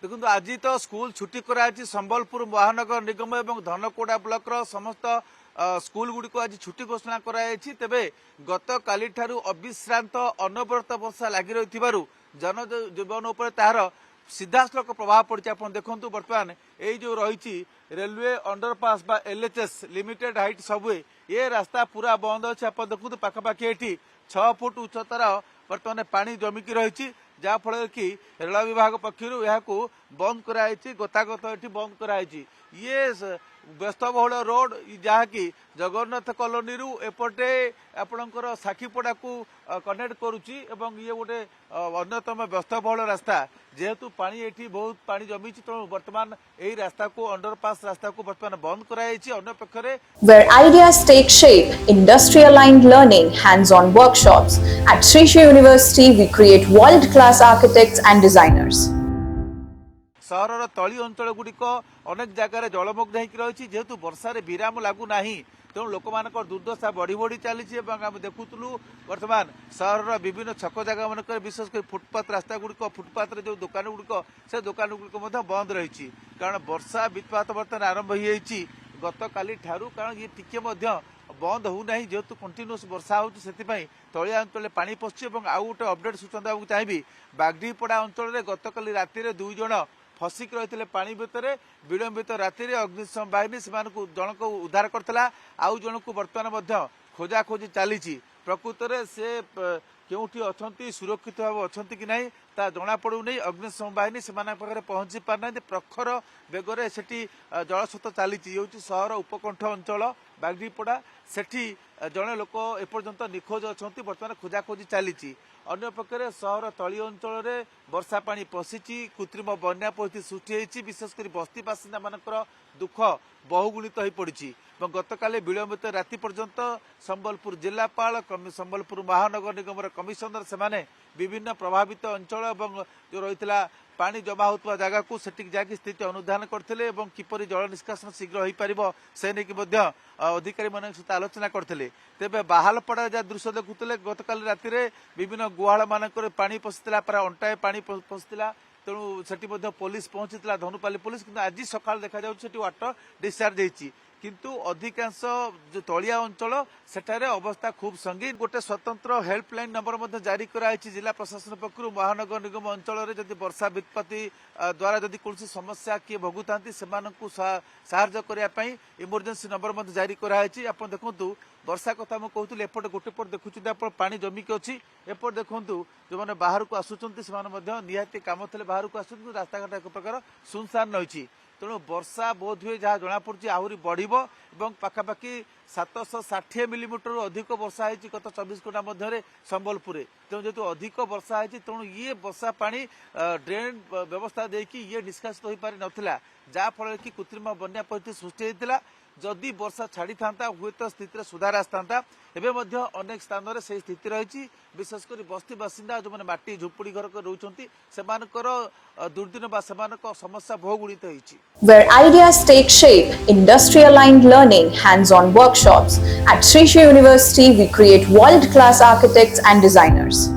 देखो आज तो स्कूल छुट्टी कराई संबलपुर महानगर निगम और धनकोड़ा ब्लॉक समस्त स्कूल गुड़ी को आज छुट्टी घोषणा कराई तेबे गत काली ठारू अविश्रांत अनवरत वर्षा लगी रही जनजीवन उपर तार सीधासलख प्रभाव पड़ी। आप देखु बर्तमान यही जो रही रेलवे अंडरपास बा एलएचएस लिमिटेड हाइट सबवे ये रास्ता पूरा बंद अच्छे। आप देखु पाखापाखि ये 6 फुट उच्चतार बर्तमान पानी जमिकी रही जहाँफल कि रेल विभाग पक्षर यह बंद कराई गतागत ये बंद कराई। ये व्यस्तबहुल रोड जहाँकि जगन्नाथ कॉलोनी रू एपटे आपणकर साखीपड़ा को कनेक्ट करुच्ची एवं ये गोटे अन्यतम व्यस्तबहुल रास्ता जेहेतु पानी एठी बहुत पानी जमी तेणु वर्तमान यही रास्ता को अंडरपास रास्ता को वर्तमान बंद कराई। अन्य पक्षरे where ideas take shape, industry aligned learning, hands on workshops. At Sri Shri University we create world class architects and designers. सहर तली अंचल गुड़िक अनेक जगार जलमग्न होती जेहेतु वर्षार विराम लगुना तेणु लोक मान दुर्दशा बढ़ी बढ़ी चली। आम देखुलु बर्तमान सहर विभिन्न छक जगह मानक विशेषकर फुटपाथ रास्ता गुड़िक फुटपाथ जो दुकान गुड़िक से दुकान गुड़िक बंद रही कारण वर्षा बीतपात बर्तमान आरंभ हो गत काली ठारू कारण ये टिके बंद होना जेहेतु कंटिन्यूस वर्षा होती तलिया अंचल पानी पशुची। आउ गोटे अपडेट सूचना देवाक चाहिए बागडीपड़ा अंचल गत काली राति 2 जन फसिक रही पानी भितर विलंबित राति अग्निशम बाहिनी से जनक उद्धार करता आउ जन को बर्तमान खोजाखोजी चली प्रकृत में से केउठी अछंती सुरक्षित भाव अछंती कि नहीं ता जना पड़ू नहीं। अग्निशम बाहिनी से पहुंची पारना प्रखर बेगर से जलस्रोत चली सहर उपकंठ अंचल बागडीपड़ा सेठी जड़े लोक एपर्यंत निखोज अच्छा बर्तमान खोजाखोजी चली। अन्य पक्षरे सहर तली अंचल में वर्षा पानी पशिची कृत्रिम बन्या परिस्थिति सृष्टि होती विशेषकर बस्ती बासिंदा मानकर दुख बहुगुणित हो पड़ी। गत काली विलंबित राति पर्यंत संबलपुर जिलापाल संबलपुर महानगर निगम कमिशनर से विभिन्न प्रभावित अंचल और जो रही पानी जमा होता जगह को सेटिक जाकि स्थिति अनुधान करते किपरि जल निष्कासन शीघ्र हो पार से नहीं अधिकारी मान सहित आलोचना करते। तेज बाहालपड़ा जहाँ दृश्य देखुले गत काली राति विभिन्न गुहाल मानक पानी पशिला प्राय अंटाए पानी पशिला तेणु से पुलिस पहुंची धनुपाली पुलिस कि आज सका देखा वाटर डिस्चार्ज होती किंतु अधिकांश जो तलिया अंचल सेठारे अवस्था खूब संगीन। गोटे स्वतंत्र हेल्पलाइन नंबर जारी कराई जिला प्रशासन पक्षर महानगर निगम अंचल में जदि वर्षा वित्पत्ति द्वारा जदि कौन समस्या किए भोगुता साहाय्य करने इमरजेंसी नंबर जारी कराई। आप देखु वर्षा कथा मुझे कहूँ एपटे गोटे पट देखुं आप पानी जमिकी अच्छी एपट देखूँ जो मैंने बाहर को आसुच्च निहाती कम थे बाहर को आसुच्च रास्ताघाट एक प्रकार सुनसान रही तेणु वर्षा बोध हुए जहाँ जमापड़ी आहरी बढ़ पाखापाखि 760 मिलीमीटर अधिक वर्षा होती गत 24 घंटा मध्य संबलपुर तेणु जेहतु अधिक वर्षा होती तेणु ये वर्षा पानी ड्रेन व्यवस्था देकी ये निष्कासित हो पारि नथिला जहाँफल कि कृत्रिम बन्या परिस्थिति सृष्टि होता। जदि वर्षा छाड़ी था हुए तो स्थिति सुधार आसता एवं अनेक स्थान में से स्थिति रही विशेषकर बस्ती बासिंदा जो मैंने माटी झुपड़ी घर रोचंती दुर्दिन बा समस्या बहु गुणित होती। Where ideas take shape, industry aligned learning, hands on workshops. At Sri Shri University we create world class architects and designers.